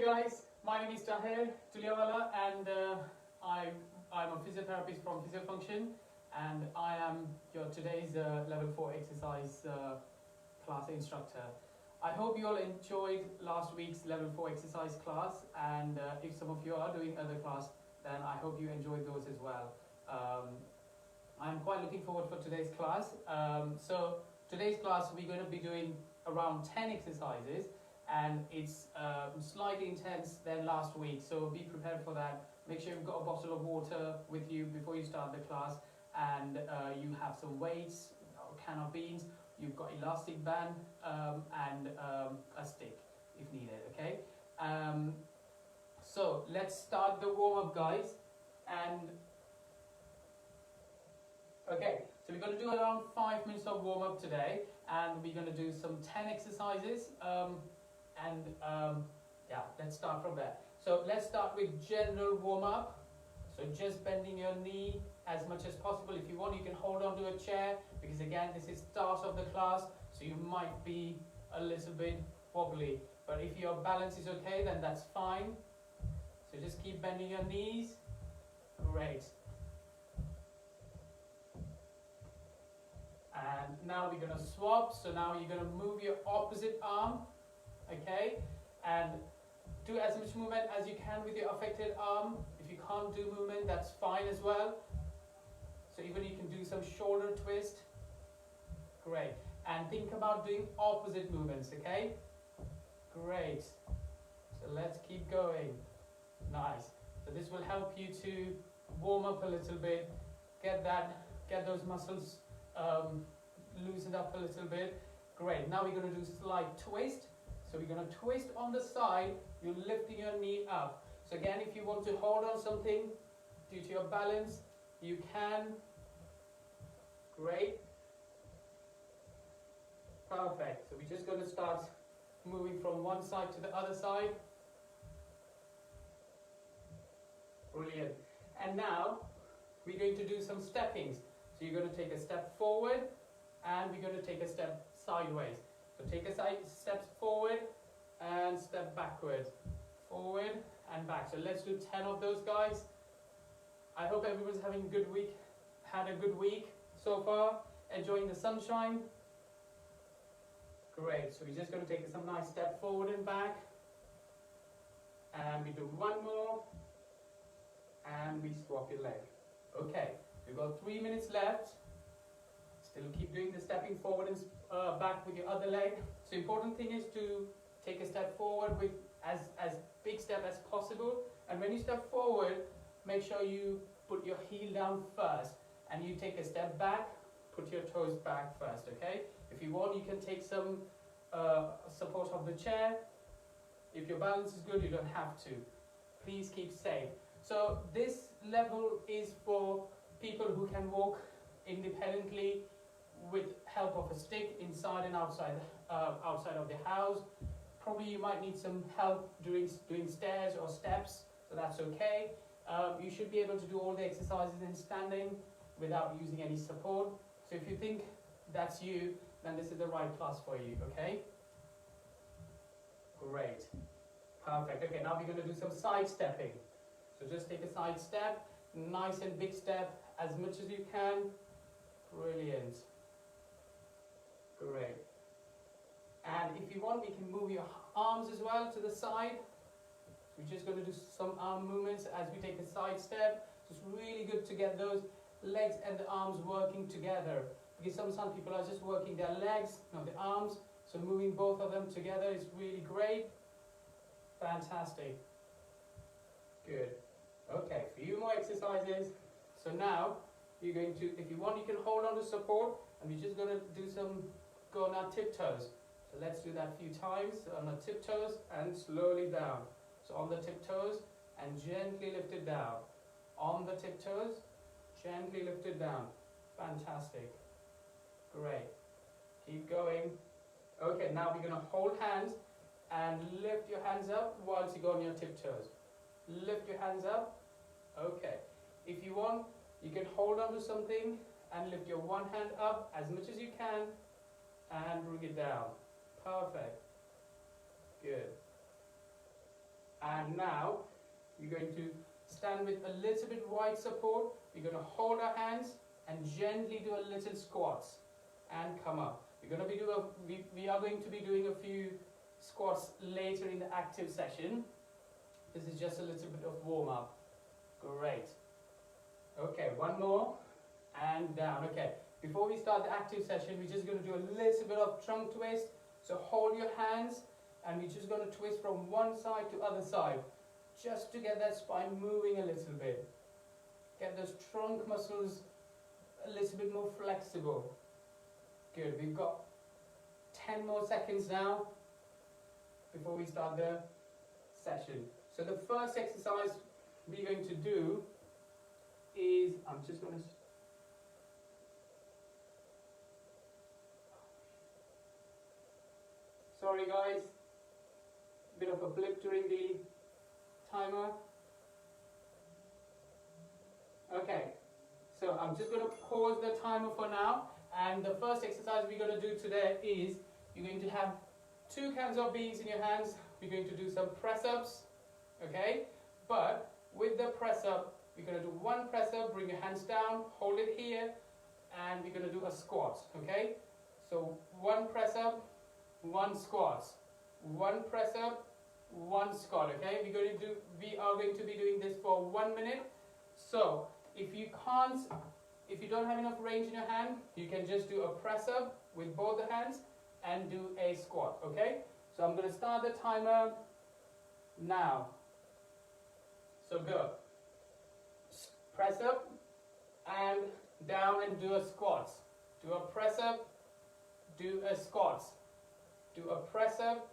guys, my name is Tahir Tuliawala and I'm a physiotherapist from PhysioFunction and I am your today's level 4 exercise class instructor. I hope you all enjoyed last week's level 4 exercise class, and if some of you are doing other class, then I hope you enjoyed those as well. I'm quite looking forward for today's class. So today's class we're going to be doing around 10 exercises, and it's slightly intense than last week, so be prepared for that. Make sure you've got a bottle of water with you before you start the class, and you have some weights, a can of beans, you've got elastic band and a stick if needed, okay? So let's start the warm-up, guys. And okay, so we're going to do around 5 minutes of warm-up today, and we're going to do some 10 exercises, yeah, let's start from there. So let's start with general warm-up. So just bending your knee as much as possible. If you want, you can hold on to a chair, because again, this is start of the class, so you might be a little bit wobbly, but if your balance is okay, then that's fine. So just keep bending your knees. Great. And now we're going to swap. So now you're going to move your opposite arm, okay, and do as much movement as you can with your affected arm. If you can't do movement, that's fine as well. So even you can do some shoulder twist. Great. And think about doing opposite movements, okay? Great. So let's keep going. Nice. So this will help you to warm up a little bit, get those muscles loosened up a little bit. Great. Now we're going to do slight twist. So we're going to twist on the side. You're lifting your knee up. So again, if you want to hold on something due to your balance, you can. Great. Perfect. So we're just going to start moving from one side to the other side. Brilliant. And now we're going to do some steppings. So you're going to take a step forward and we're going to take a step sideways. So take a step forward and step backward. Forward and back. So let's do 10 of those, guys. I hope everyone's having a good week, had a good week so far, enjoying the sunshine. Great. So we're just going to take some nice step forward and back. And we do one more. And we swap your leg. Okay, we've got 3 minutes left. Still keep doing the stepping forward and back with your other leg. So important thing is to take a step forward with as big step as possible. And when you step forward, make sure you put your heel down first. And you take a step back, put your toes back first, okay? If you want, you can take some support of the chair. If your balance is good, you don't have to. Please keep safe. So this level is for people who can walk independently with help of a stick inside and outside of the house. Probably you might need some help doing stairs or steps, so that's okay. You should be able to do all the exercises in standing without using any support. So if you think that's you, then this is the right class for you, okay? Great. Perfect. Okay, now we're going to do some side stepping. So just take a side step, nice and big step, as much as you can. Brilliant. Great. And if you want, we can move your arms as well to the side. We're just going to do some arm movements as we take a side step. So it's really good to get those legs and the arms working together, because some people are just working their legs, not the arms. So moving both of them together is really great. Fantastic. Good. Okay, a few more exercises. So now you're going to, if you want, you can hold on to support, and we're just going to do go on our tiptoes. So let's do that a few times. So on the tiptoes and slowly down. So on the tiptoes and gently lift it down. On the tiptoes, gently lift it down. Fantastic. Great. Keep going. Okay, now we're going to hold hands and lift your hands up whilst you go on your tiptoes. Lift your hands up. Okay. If you want, you can hold on to something and lift your one hand up as much as you can and bring it down. Perfect. Good. And now we're going to stand with a little bit wide support. We're going to hold our hands and gently do a little squats and come up. We are going to be doing a few squats later in the active session. This is just a little bit of warm up. Great. Okay, one more and down. Okay, before we start the active session, we're just going to do a little bit of trunk twist. So hold your hands and we're just going to twist from one side to other side, just to get that spine moving a little bit. Get those trunk muscles a little bit more flexible. Good, we've got 10 more seconds now before we start the session. So the first exercise we're going to do is, I'm just going to... Sorry guys, bit of a blip during the timer. Okay, so I'm just going to pause the timer for now, and the first exercise we're going to do today is you're going to have 2 cans of beans in your hands. We're going to do some press-ups, okay? But with the press-up, we're going to do 1 press-up, bring your hands down, hold it here, and we're going to do a squat, okay? So 1 press-up, 1 squat, 1 press-up, 1 squat, okay? We are going to be doing this for 1 minute. So if you don't have enough range in your hand, you can just do a press-up with both the hands and do a squat, okay? So I'm going to start the timer now. So go. Press up and down and do a squat. Do a press up, do a squat. Do a press up,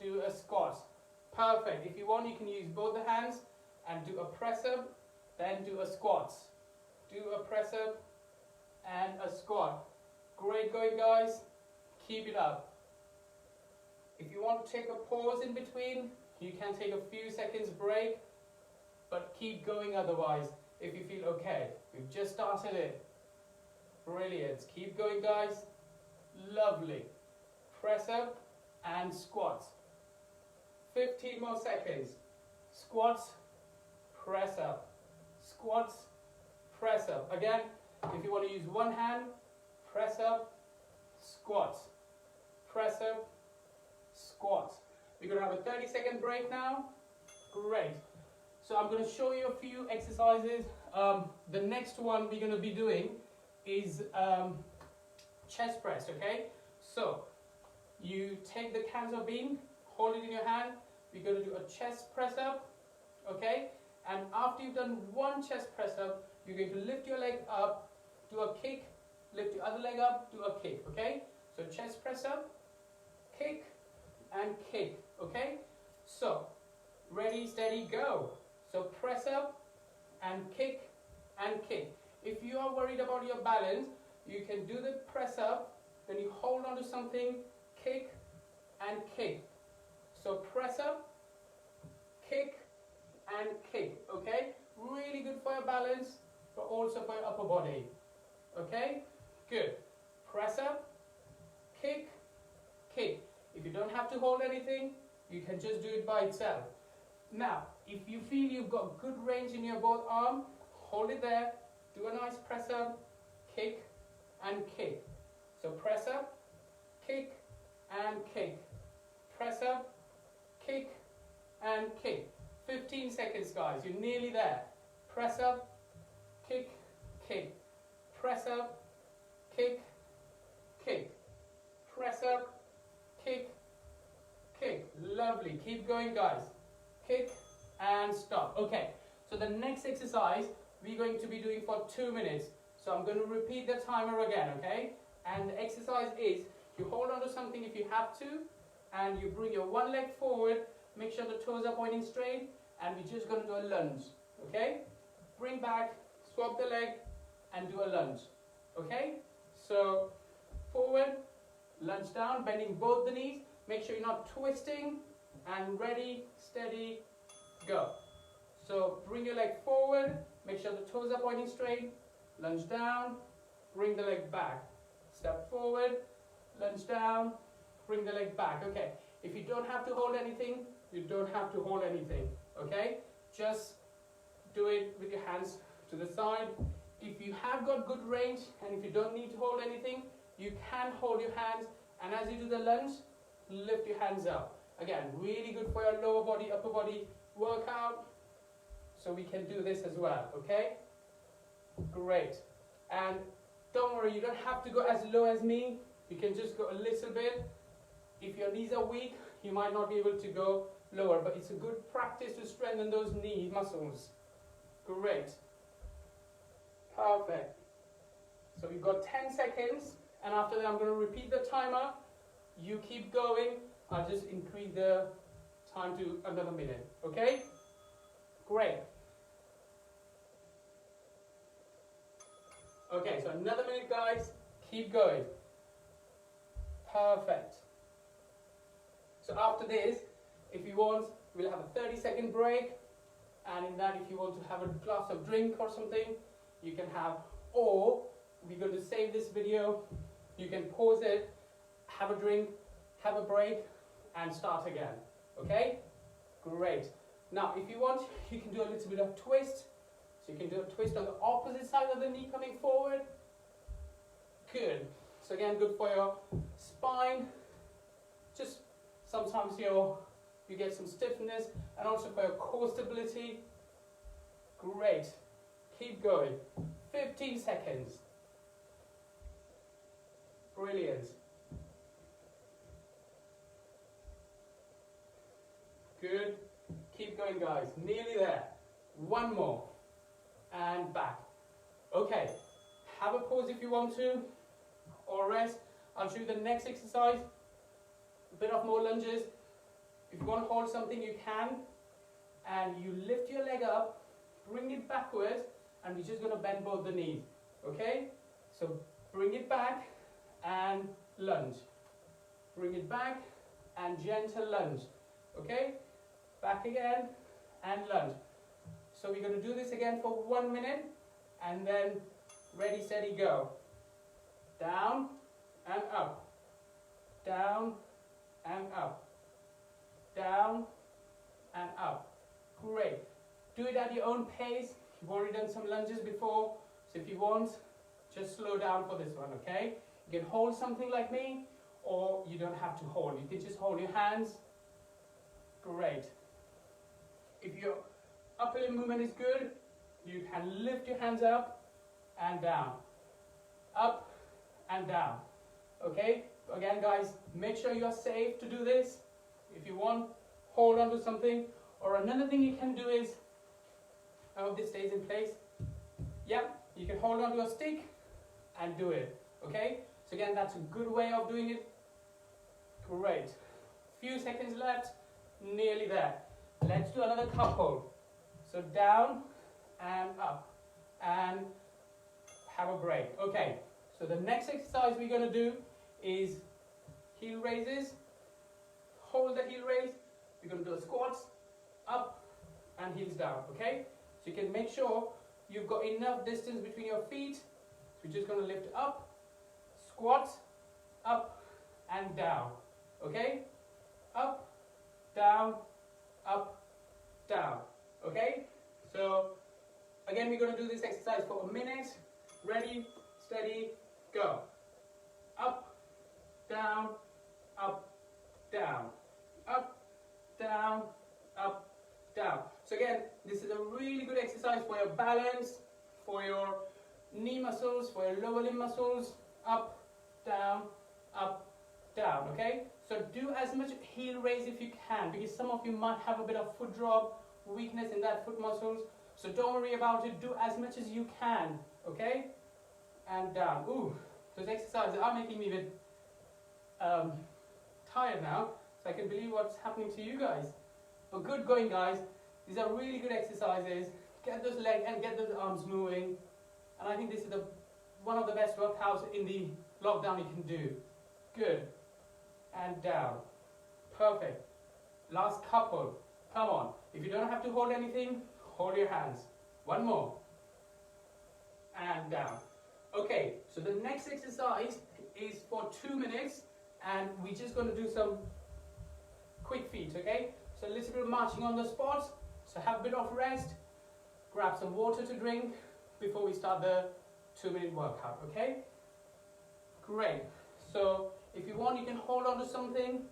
do a squat. Perfect. If you want, you can use both the hands and do a press up, then do a squat. Do a press up and a squat. Great going, guys. Keep it up. If you want to take a pause in between, you can take a few seconds break, but keep going otherwise if you feel okay. We've just started it. Brilliant. Keep going, guys. Lovely. Press up and squat. 15 more seconds. Squats, press up. Squats, press up. Again, if you want to use one hand, press up, squat. Press up, squat. We're going to have a 30-second break now. Great. So I'm going to show you a few exercises. The next one we're going to be doing is chest press, okay? So you take the cans of bean, hold it in your hand. We're going to do a chest press up, okay? And after you've done 1 chest press up, you're going to lift your leg up, do a kick, lift your other leg up, do a kick, okay? So chest press up, kick, and kick, okay? So, ready, steady, go. So press up, and kick, and kick. If you are worried about your balance, you can do the press up, then you hold on to something, kick, and kick. So press up, kick, and kick, okay? Really good for your balance, but also for your upper body, okay? Good. Press up, kick, kick. If you don't have to hold anything, you can just do it by itself. Now, if you feel you've got good range in your both arm, hold it there, do a nice press up, kick, and kick. So press up, kick, and kick. Press up, kick, and kick. 15 seconds, guys. You're nearly there. Press up, kick, kick. Press up, kick, kick. Press up, kick, kick. Lovely. Keep going, guys. Kick and stop. Okay. So the next exercise we're going to be doing for 2 minutes. So I'm going to repeat the timer again, okay? And the exercise is you hold on to something if you have to, and you bring your one leg forward. Make sure the toes are pointing straight, and we're just going to do a lunge, okay? Bring back, swap the leg, and do a lunge, okay? So, forward, lunge down, bending both the knees. Make sure you're not twisting, and ready, steady, go. So, bring your leg forward, make sure the toes are pointing straight, lunge down, bring the leg back. Step forward, lunge down, bring the leg back, okay? If you don't have to hold anything, You don't have to hold anything, okay? Just do it with your hands to the side. If you have got good range and if you don't need to hold anything, you can hold your hands, and as you do the lunge, lift your hands up. Again, really good for your lower body, upper body workout. So we can do this as well, okay? Great. And don't worry, you don't have to go as low as me. You can just go a little bit. If your knees are weak, you might not be able to go lower, but it's a good practice to strengthen those knee muscles. Great. Perfect. So we've got 10 seconds, and after that I'm going to repeat the timer. You keep going. I'll just increase the time to another minute, okay? Great. Okay, so another minute, guys. Keep going. Perfect. So after this, if you want, we'll have a 30-second break. And in that, if you want to have a glass of drink or something, you can have. Or, we're going to save this video. You can pause it, have a drink, have a break, and start again. Okay? Great. Now, if you want, you can do a little bit of twist. So you can do a twist on the opposite side of the knee coming forward. Good. So again, good for your spine. Just sometimes you get some stiffness, and also for your core stability. Great. Keep going. 15 seconds. Brilliant. Good. Keep going, guys. Nearly there. One more. And back. Okay. Have a pause if you want to, or rest. I'll show you the next exercise. A bit of more lunges. If you want to hold something, you can. And you lift your leg up, bring it backwards, and we're just going to bend both the knees. Okay? So bring it back and lunge. Bring it back and gentle lunge. Okay? Back again and lunge. So we're going to do this again for 1 minute, and then ready, steady, go. Down and up. Down and up. Down and up. Great. Do it at your own pace. You've already done some lunges before, so if you want, just slow down for this one, okay? You can hold something like me, or you don't have to hold. You can just hold your hands. Great. If your upper limb movement is good, you can lift your hands up and down. Up and down. Okay? Again, guys, make sure you are safe to do this. If you want, hold on to something. Or another thing you can do is, I hope this stays in place. Yep, you can hold on to a stick and do it. Okay? So again, that's a good way of doing it. Great. Few seconds left. Nearly there. Let's do another couple. So down and up. And have a break. Okay. So the next exercise we're going to do is heel raises. Hold the heel raise. We're going to do squats, up and heels down, okay? So you can make sure you've got enough distance between your feet. So we're just going to lift up, squat, up and down, okay? Up, down, okay? So again, we're going to do this exercise for a minute. Ready, steady, go. Up, down, up, down, up, down, up, down. So again, this is a really good exercise for your balance, for your knee muscles, for your lower limb muscles. Up, down, okay? So do as much heel raise if you can, because some of you might have a bit of foot drop, weakness in that foot muscles. So don't worry about it, do as much as you can, okay? And down. Ooh, those exercises are making me a bit tired now, so I can believe what's happening to you guys. But good going, guys. These are really good exercises. Get those legs and get those arms moving. And I think this is one of the best workouts in the lockdown you can do. Good. And down. Perfect. Last couple. Come on. If you don't have to hold anything, hold your hands. One more. And down. Okay, so the next exercise is for 2 minutes, and we're just going to do some quick feet, okay? So a little bit of marching on the spot. So have a bit of rest. Grab some water to drink before we start the 2-minute workout, okay? Great. So if you want, you can hold on to something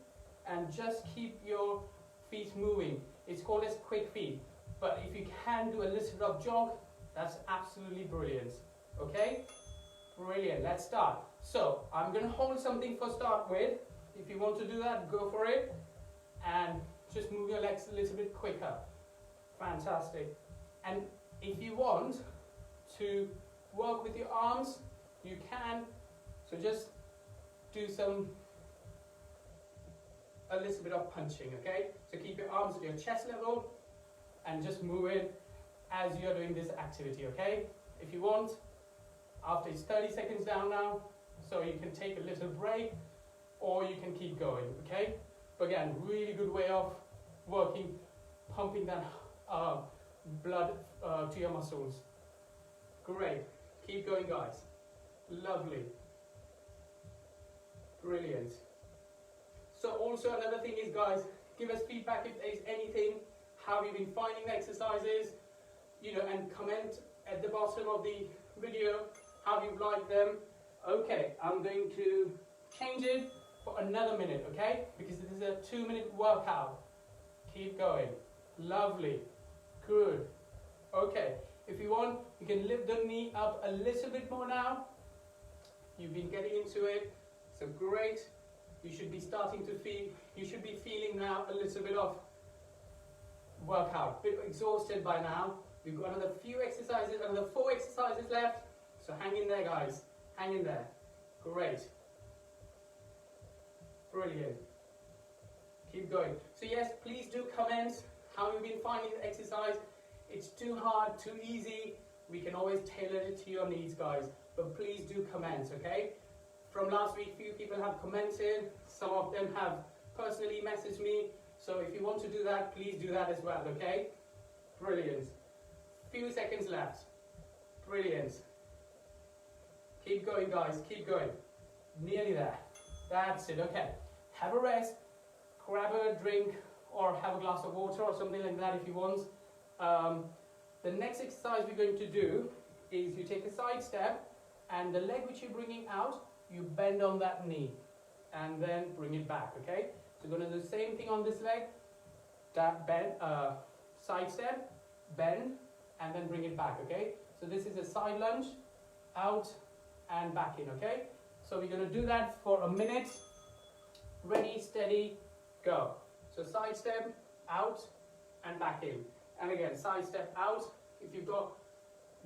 and just keep your feet moving. It's called as quick feet. But if you can do a little bit of jog, that's absolutely brilliant. Okay? Brilliant. Let's start. So I'm going to hold something for start with. If you want to do that, go for it. And just move your legs a little bit quicker. Fantastic. And if you want to work with your arms, you can. So just do a little bit of punching, okay? So keep your arms at your chest level and just move it as you're doing this activity, okay? If you want, after it's 30 seconds down now, so you can take a little break or you can keep going, okay? But again, really good way of working, pumping that blood to your muscles. Great. Keep going, guys. Lovely. Brilliant. So also another thing is, guys, give us feedback if there's anything, how you've been finding the exercises, you know, and comment at the bottom of the video how you like them. Okay, I'm going to change it for another minute, okay? Because this is a 2-minute workout. Keep going. Lovely. Good. Okay, if you want, you can lift the knee up a little bit more now. You've been getting into it, so great. You should be starting to feel, you should be feeling now a little bit of workout, a bit exhausted by now. We've got another few exercises, another 4 exercises left. So hang in there, guys. Hang in there. Great. Brilliant. Keep going. So yes, please do comment how you've been finding the exercise. It's too hard, too easy. We can always tailor it to your needs, guys. But please do comment, okay? From last week, few people have commented. Some of them have personally messaged me. So if you want to do that, please do that as well, okay? Brilliant. Few seconds left. Brilliant. Keep going, guys. Keep going. Nearly there. That's it. Okay. Have a rest. Grab a drink or have a glass of water or something like that if you want. The next exercise we're going to do is you take a side step and the leg which you're bringing out, you bend on that knee and then bring it back, okay? So you're going to do the same thing on this leg. That bend, side step, bend, and then bring it back, okay? So this is a side lunge, out and back in, okay? So we're going to do that for a minute. Ready, steady, go. So side step, out and back in. And again, side step out. If you've got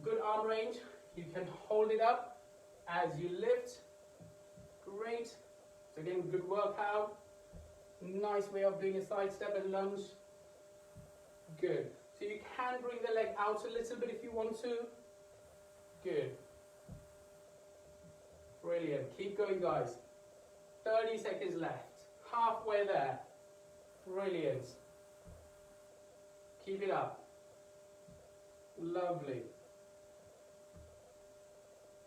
good arm range, you can hold it up as you lift. Great. So again, good workout. Nice way of doing a side step and lunge. Good. So you can bring the leg out a little bit if you want to. Good. Brilliant. Keep going, guys. 30 seconds left. Halfway there. Brilliant. Keep it up. Lovely.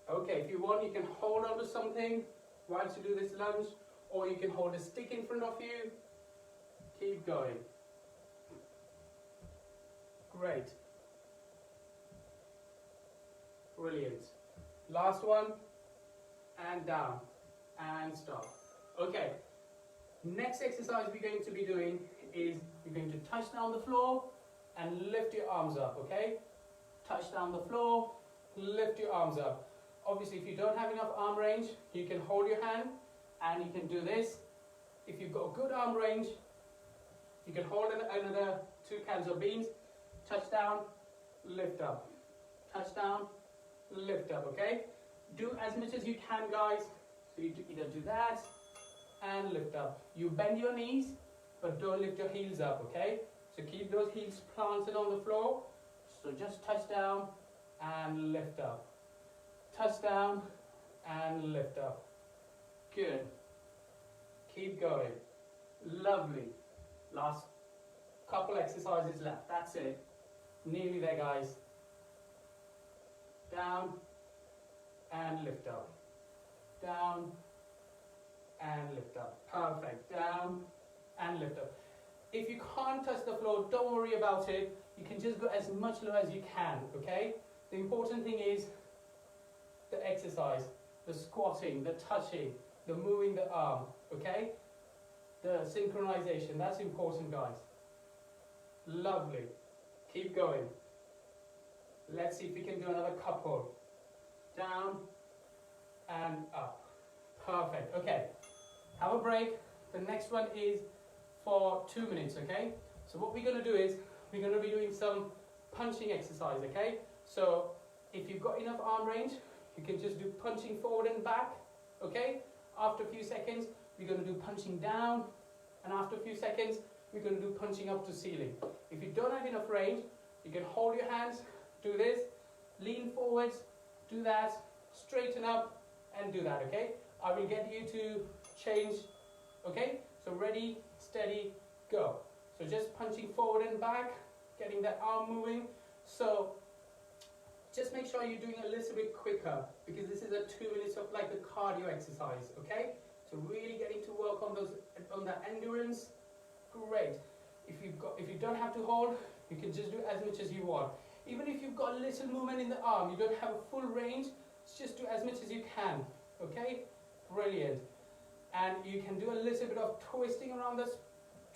Okay, if you want, you can hold on to something whilst you do this lunge, or you can hold a stick in front of you. Keep going. Great. Brilliant. Last one. And down. And stop. Okay. Next exercise we're going to be doing is you're going to touch down the floor and lift your arms up, okay? Touch down the floor, lift your arms up. Obviously, if you don't have enough arm range, you can hold your hand and you can do this. If you've got good arm range, you can hold another 2 cans of beans, touch down, lift up. Touch down, lift up, okay? Do as much as you can, guys. So you either do that and lift up. You bend your knees, but don't lift your heels up, okay? So keep those heels planted on the floor. So just touch down and lift up. Touch down and lift up. Good. Keep going. Lovely. Last couple exercises left. That's it. Nearly there, guys. Down and lift up. Down and lift up. Perfect. Down and lift up. If you can't touch the floor, don't worry about it. You can just go as much low as you can, okay? The important thing is the exercise, the squatting, the touching, the moving the arm, okay? The synchronization, that's important, guys. Lovely. Keep going. Let's see if we can do another couple. Down and up. Perfect. Okay. Have a break. The next one is for 2 minutes, okay? So what we're going to do is, we're going to be doing some punching exercise, okay? So if you've got enough arm range, you can just do punching forward and back, okay? After a few seconds, we're going to do punching down, and after a few seconds, we're going to do punching up to ceiling. If you don't have enough range, you can hold your hands, do this, lean forwards, do that, straighten up, and do that, okay? I will get you to change, okay? So ready, steady, go. So just punching forward and back, getting that arm moving. So just make sure you're doing a little bit quicker, because this is a 2 minutes of like the cardio exercise, okay? So really getting to work on those, on that endurance. Great. If you don't have to hold, you can just do as much as you want. Even if you've got a little movement in the arm, you don't have a full range, just do as much as you can, okay? Brilliant. And you can do a little bit of twisting around the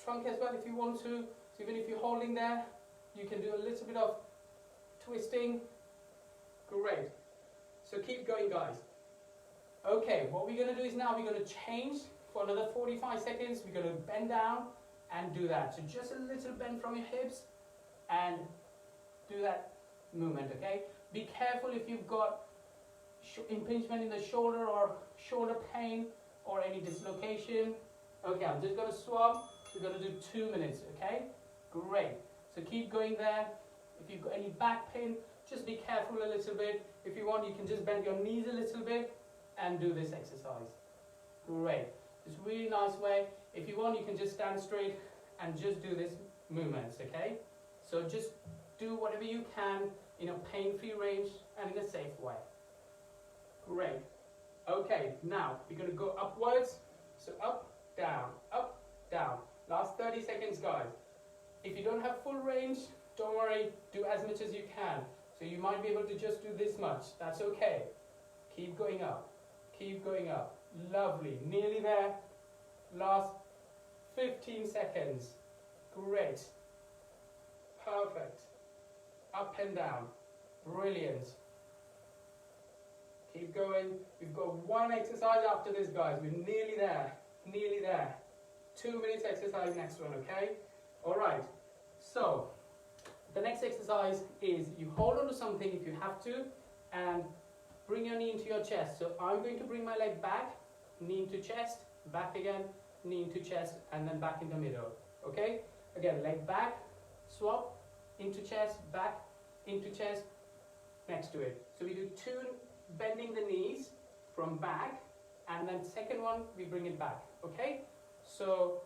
trunk as well if you want to. So even if you're holding there, you can do a little bit of twisting. Great. So keep going, guys. Okay, what we're going to do is now we're going to change for another 45 seconds. We're going to bend down and do that. So just a little bend from your hips and do that movement, okay? Be careful if you've got impingement in the shoulder or shoulder pain or any dislocation. Okay, I'm just going to swap. We're going to do 2 minutes, okay? Great. So keep going there. If you've got any back pain, just be careful a little bit. If you want, you can just bend your knees a little bit and do this exercise. Great. It's a really nice way. If you want, you can just stand straight and just do this movements, okay? So just do whatever you can in a pain-free range and in a safe way. Great. Okay, now we're going to go upwards. So up, down, up, down. Last 30 seconds, guys. If you don't have full range, don't worry, do as much as you can. So you might be able to just do this much. That's okay. Keep going up. Keep going up. Lovely. Nearly there. Last 15 seconds. Great. Perfect. Up and down. Brilliant. Keep going. We've got one exercise after this, guys. We're nearly there. Nearly there. 2 minutes exercise next one, okay? Alright. So, the next exercise is you hold on to something if you have to and bring your knee into your chest. So I'm going to bring my leg back, knee into chest, back again, knee into chest, and then back in the middle. Okay? Again, leg back, swap, into chest, back, into chest, next to it. So we do 2 bending the knees from back, and then second one we bring it back. Okay? So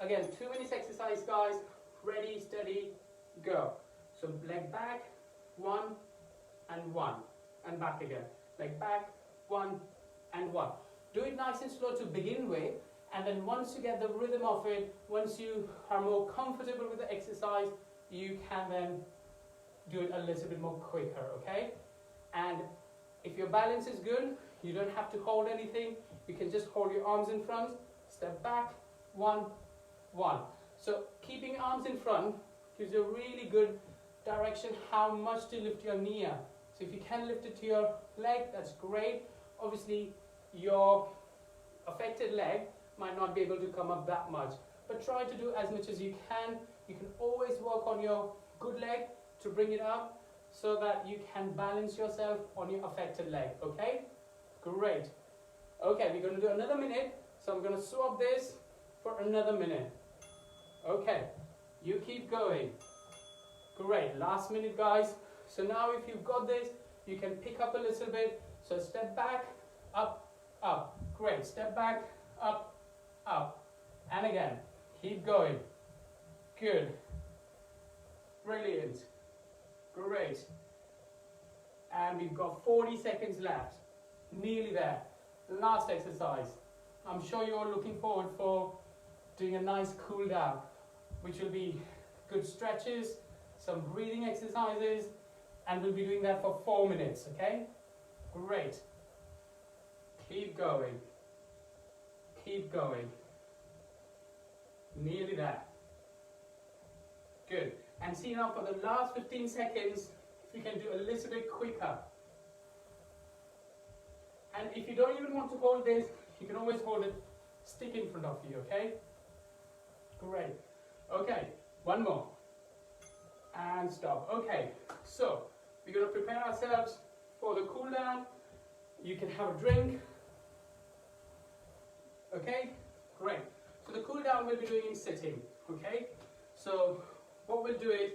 again, 2 minutes exercise, guys. Ready, steady, go. So leg back, 1 and 1, and back again. Leg back, 1 and 1. Do it nice and slow to begin with, and then once you get the rhythm of it, once you are more comfortable with the exercise, you can then do it a little bit more quicker, okay? And if your balance is good, you don't have to hold anything. You can just hold your arms in front, step back, 1, 1. So keeping arms in front gives you a really good direction how much to lift your knee up. So if you can lift it to your leg, that's great. Obviously, your affected leg might not be able to come up that much, but try to do as much as you can. You can always work on your good leg to bring it up so that you can balance yourself on your affected leg, okay? Great. Okay, we're going to do another minute, so I'm going to swap this for another minute. Okay, you keep going. Great, last minute, guys. So now if you've got this, you can pick up a little bit. So step back, up, up. Great, step back, up, up. And again, keep going. Good. Brilliant. Great. And we've got 40 seconds left. Nearly there. Last exercise. I'm sure you're looking forward for doing a nice cool down. which will be good stretches, some breathing exercises, and we'll be doing that for 4 minutes, okay? Great. Keep going. Keep going. Nearly there. Good. And see now for the last 15 seconds, if you can do a little bit quicker. And if you don't even want to hold this, you can always hold a stick in front of you, okay? Great. Okay, one more. And stop. Okay, so we're going to prepare ourselves for the cool down. You can have a drink. Okay, great. So the cool down we'll be doing in sitting, okay? So what we'll do is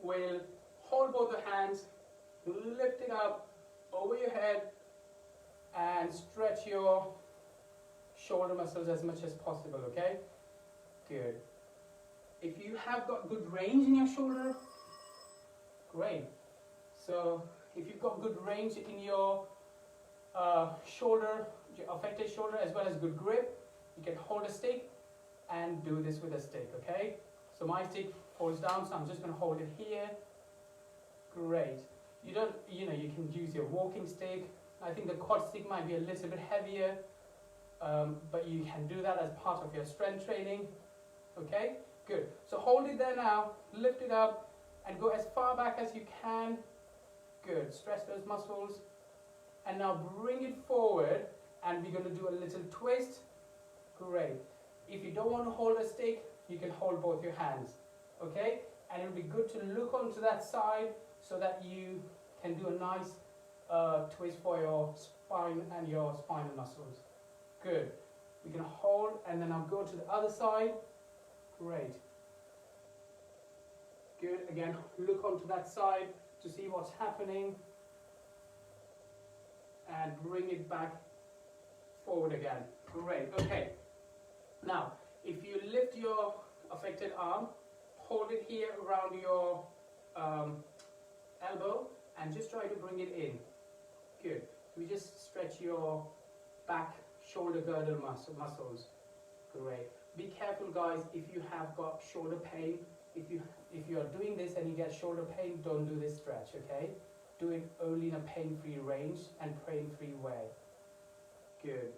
we'll hold both the hands, lift it up over your head, and stretch your shoulder muscles as much as possible, okay? Good. If you have got good range in your shoulder, great. So if you've got good range in your shoulder, your affected shoulder, as well as good grip, you can hold a stick and do this with a stick, okay? So my stick holds down, so I'm just going to hold it here. Great. You can use your walking stick. I think the quad stick might be a little bit heavier, but you can do that as part of your strength training, okay? Good. So hold it there now, lift it up, and go as far back as you can. Good. Stretch those muscles. And now bring it forward, and we're going to do a little twist. Great. If you don't want to hold a stick, you can hold both your hands, okay? And it'll be good to look onto that side so that you can do a nice twist for your spine and your spinal muscles. Good. We can hold, and then I'll go to the other side. Great. Good. Again, look onto that side to see what's happening. And bring it back forward again. Great. Okay. Now, if you lift your affected arm, hold it here around your elbow and just try to bring it in. Good. We just stretch your back shoulder girdle muscles. Great. Be careful, guys, if you have got shoulder pain. If you are doing this and you get shoulder pain, don't do this stretch, okay? Do it only in a pain-free range and pain-free way. Good.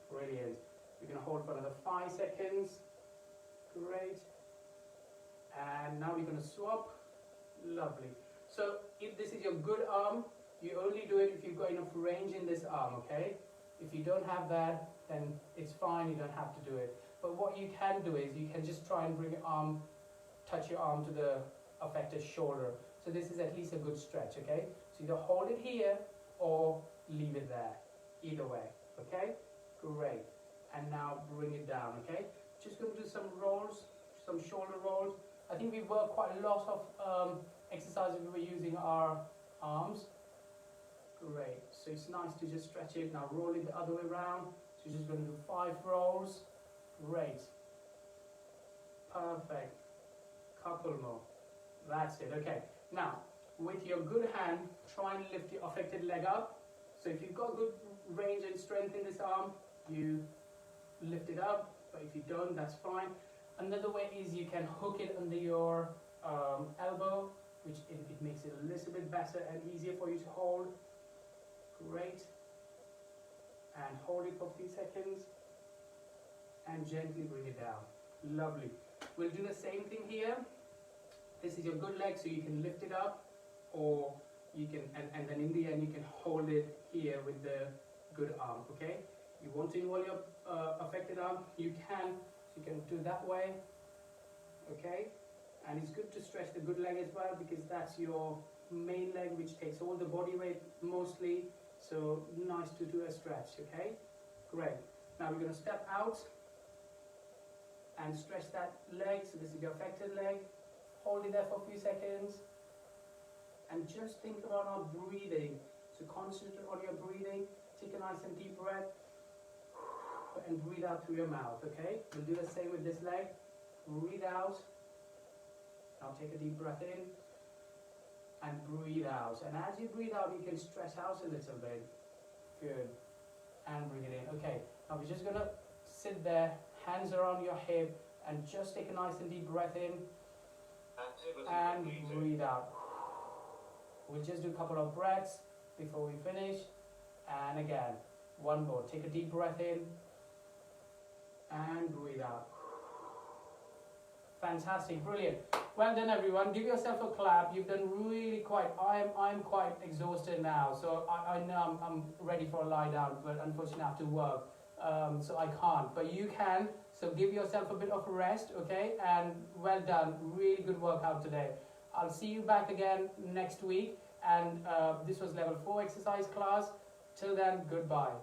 Brilliant. We're going to hold for another 5 seconds. Great. And now we're going to swap. Lovely. So if this is your good arm, you only do it if you've got enough range in this arm, okay? If you don't have that, then it's fine, you don't have to do it. But what you can do is you can just try and bring your arm, touch your arm to the affected shoulder. So this is at least a good stretch, okay? So either hold it here or leave it there. Either way, okay? Great. And now bring it down, okay? Just going to do some rolls, some shoulder rolls. I think we work quite a lot of exercises we were using our arms. Great. So it's nice to just stretch it. Now roll it the other way around. So you're just going to do 5 rolls. Great. Perfect. Couple more. That's it. Okay. Now, with your good hand, try and lift your affected leg up. So if you've got good range and strength in this arm, you lift it up. But if you don't, that's fine. Another way is you can hook it under your elbow, which it makes it a little bit better and easier for you to hold. Great. And hold it for a few seconds. And gently bring it down. Lovely. We'll do the same thing here. This is your good leg, so you can lift it up, or you can, and then in the end you can hold it here with the good arm, okay? You want to involve your affected arm, you can. So you can do that way, okay? And it's good to stretch the good leg as well, because that's your main leg, which takes all the body weight mostly. So nice to do a stretch, okay? Great. Now we're going to step out and stretch that leg. So this is your affected leg. Hold it there for a few seconds. And just think about our breathing. So concentrate on your breathing. Take a nice and deep breath. And breathe out through your mouth, okay? We'll do the same with this leg. Breathe out. Now take a deep breath in. And breathe out. And as you breathe out, you can stretch out a little bit. Good. And bring it in. Okay. Now we're just going to sit there, hands around your hip, and just take a nice and deep breath in and breathe out. We'll just do a couple of breaths before we finish. And again, one more. Take a deep breath in and breathe out. Fantastic, brilliant. Well done, everyone. Give yourself a clap. You've done really quite. I'm quite exhausted now, so I know I'm ready for a lie down, but unfortunately I have to work, so I can't. But you can. So give yourself a bit of a rest, okay? And well done. Really good workout today. I'll see you back again next week. And this was level 4 exercise class. Till then, goodbye.